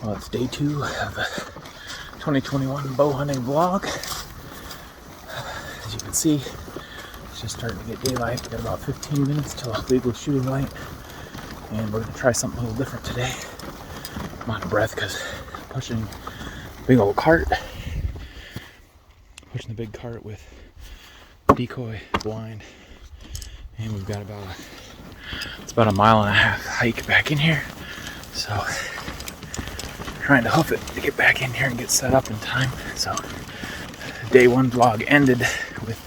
Well, it's day 2 of the 2021 bow hunting vlog. As you can see, it's just starting to get daylight. We've got about 15 minutes till legal shooting light, and we're going to try something a little different today. I'm out of breath because I'm pushing a big old cart. Pushing the big cart with decoy blind, and we've got about a mile and a half hike back in here. So trying to hoof it to get back in here and get set up in time. So day 1 vlog ended with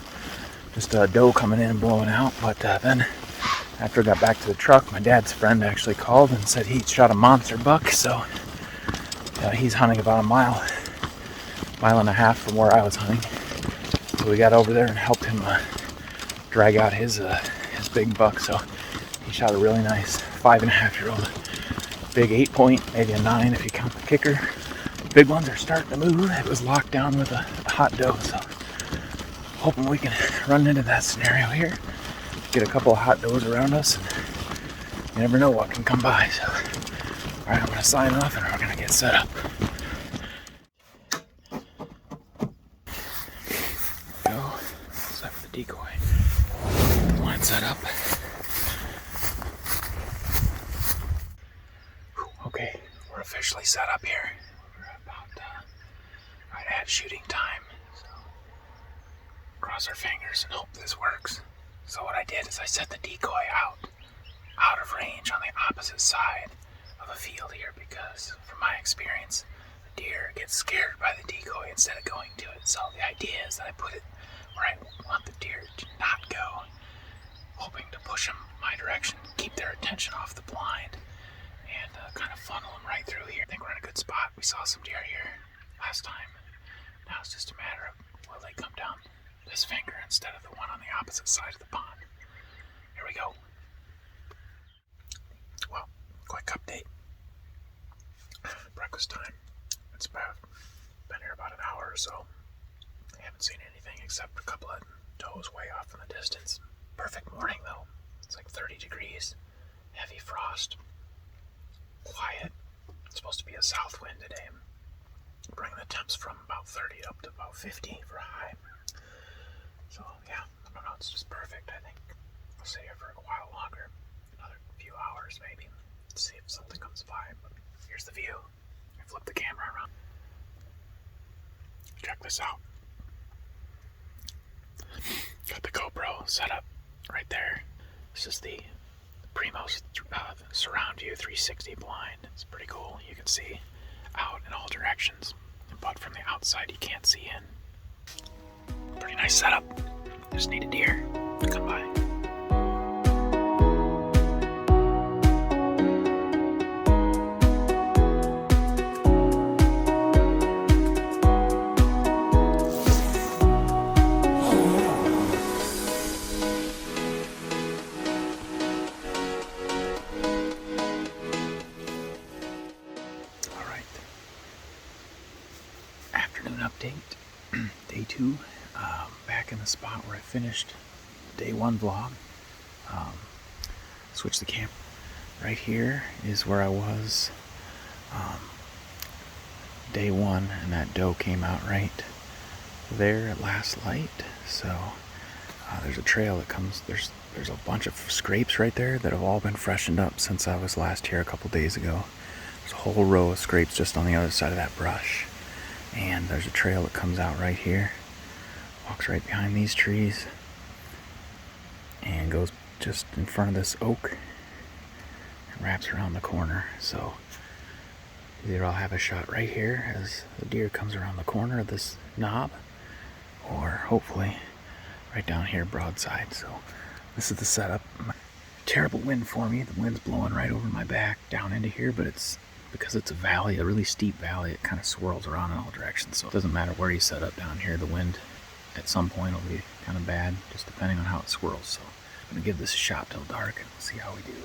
just a doe coming in and blowing out, but then after I got back to the truck, my dad's friend actually called and said he shot a monster buck. So he's hunting about a mile and a half from where I was hunting. So we got over there and helped him drag out his big buck. So he shot a really nice 5.5-year-old. Big 8-point, maybe a 9 if you count the kicker. Big ones are starting to move. It was locked down with a hot doe, so hoping we can run into that scenario here. Get a couple of hot does around us, and you never know what can come by. So, all right, I'm gonna sign off, and we're gonna get set up. Go, set for the decoy. Line set up. Okay, we're officially set up here. We're about right at shooting time. So cross our fingers and hope this works. So what I did is I set the decoy out of range on the opposite side of a field here, because from my experience, the deer gets scared by the decoy instead of going to it. So the idea is that I put it where I want the deer to not go, hoping to push them my direction, keep their attention off the blind, and kind of funnel them right through here. I think we're in a good spot. We saw some deer here last time. Now it's just a matter of will they come down this finger instead of the one on the opposite side of the pond. Here we go. Well, quick update. Breakfast time. It's been here about an hour or so. I haven't seen anything except a couple of does way off in the distance. Perfect morning though. It's like 30 degrees. Heavy frost. Quiet. It's supposed to be a south wind today, bringing the temps from about 30 up to about 50 for a high. So yeah, I don't know, it's just perfect. I think I'll stay here for a while longer, another few hours maybe, see if something comes by. But here's the view. I flip the camera around. Check this out. Got the GoPro set up right there. This is the Primos Surround View 360 blind. It's pretty cool. You can see out in all directions, but from the outside you can't see in. Pretty nice setup. Just need a deer to come by. Update. Day 2, back in the spot where I finished day 1 vlog. Switch the camera. Right here is where I was day 1, and that doe came out right there at last light. So there's a trail that comes. There's a bunch of scrapes right there that have all been freshened up since I was last here a couple days ago. There's a whole row of scrapes just on the other side of that brush. And there's a trail that comes out right here, walks right behind these trees, and goes just in front of this oak and wraps around the corner. So either I'll have a shot right here as the deer comes around the corner of this knob, or hopefully right down here broadside. So this is the setup. Terrible wind for me. The wind's blowing right over my back down into here, but it's because it's a valley, a really steep valley, it kind of swirls around in all directions. So it doesn't matter where you set up down here, the wind at some point will be kind of bad, just depending on how it swirls. So I'm going to give this a shot till dark and we'll see how we do.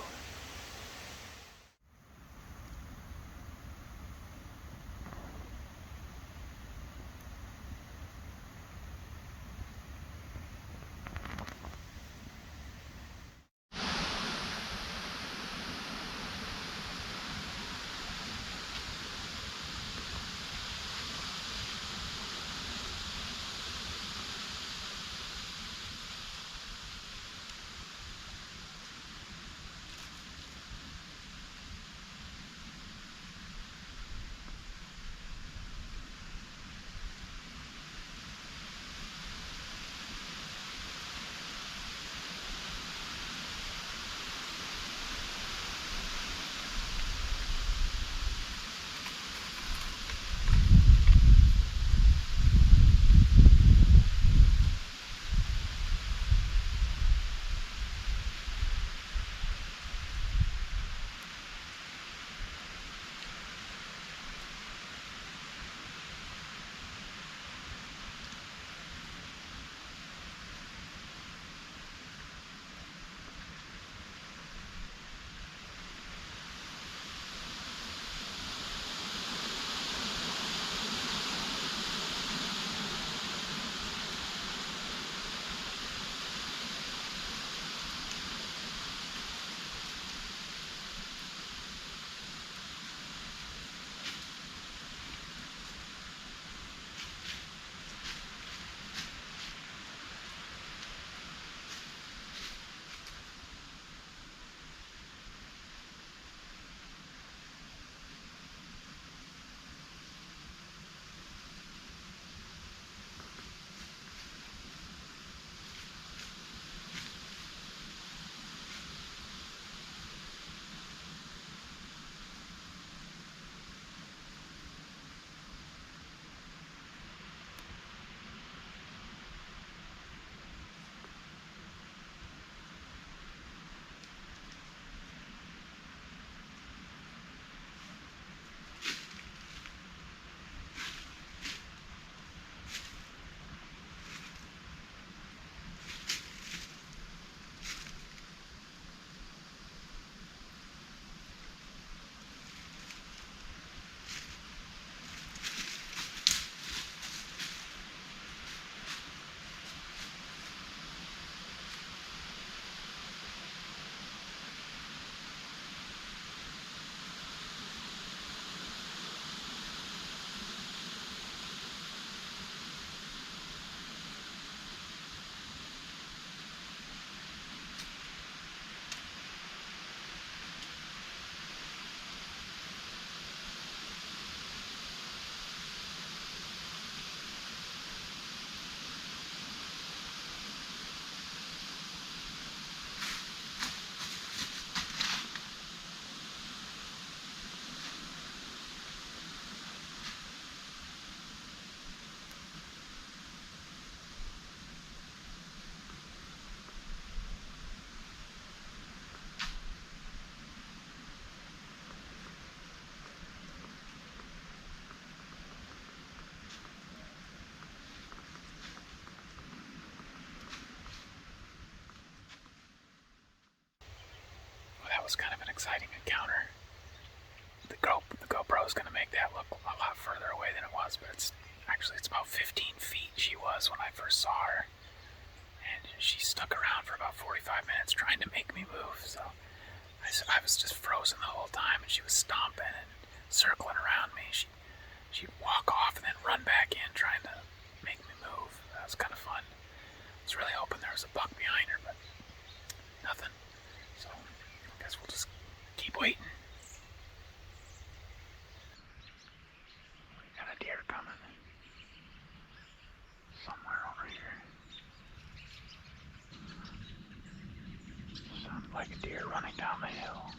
was, but it's about 15 feet she was when I first saw her. And she stuck around for about 45 minutes trying to make me move, so I was just frozen the whole time, and she was stomping and circling around me. She'd walk off and then run back in trying to make me move. That was kind of fun. I was really hoping there was a buck behind her, but nothing. So I guess we'll just keep waiting. We got a deer coming. Somewhere over here. Sounded like a deer running down the hill.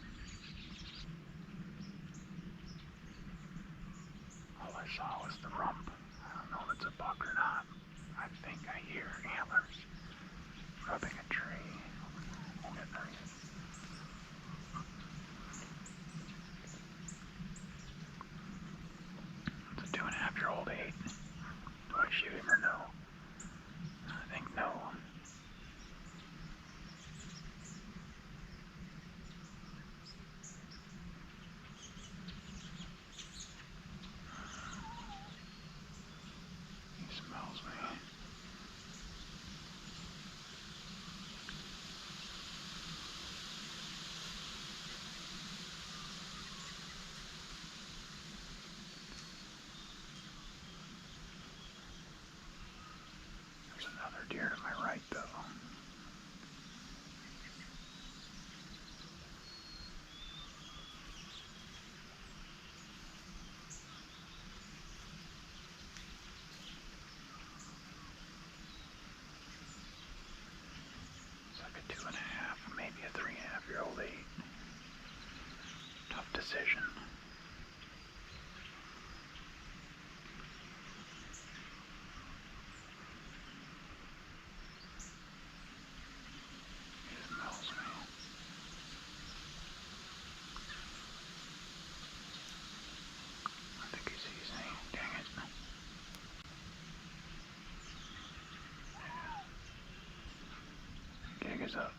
All I saw was the rump. I don't know if it's a buck or not. I think I hear antlers rubbing a tree. Oh, yeah, there he is. It's a 2.5-year-old 8. Do I shoot him or no? I think no. He smells me. There's another deer to my right, though. It's like a 2.5, maybe a 3.5-year-old 8. Tough decision. He smells me. I think he sees me. Dang it. Yeah. Gig is up.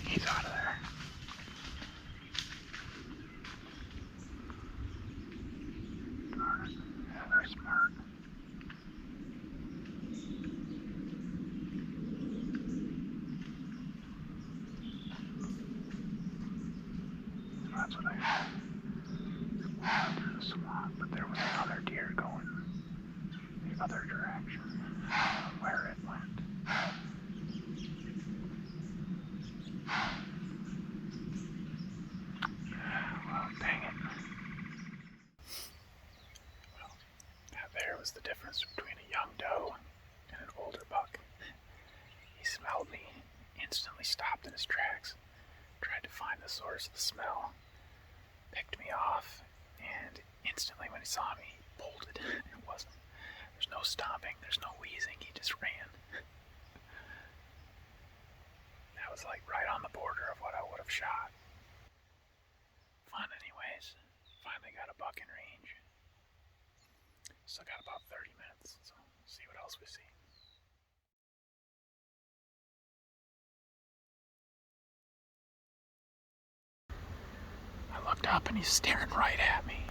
He's out of there. Darn it. Yeah, they're smart. That's what I had. Through the swamp, but there was another deer going the other direction. I don't know where it went. Well, dang it. Well, there was the difference between a young doe and an older buck. He smelled me, instantly stopped in his tracks, tried to find the source of the smell, picked me off, and instantly when he saw me, he bolted. There's no stomping, there's no wheezing, he just ran. That was like right on the border of what I would have shot. Fun anyways. Finally got a buck in range. Still got about 30 minutes, so see what else we see. I looked up and he's staring right at me.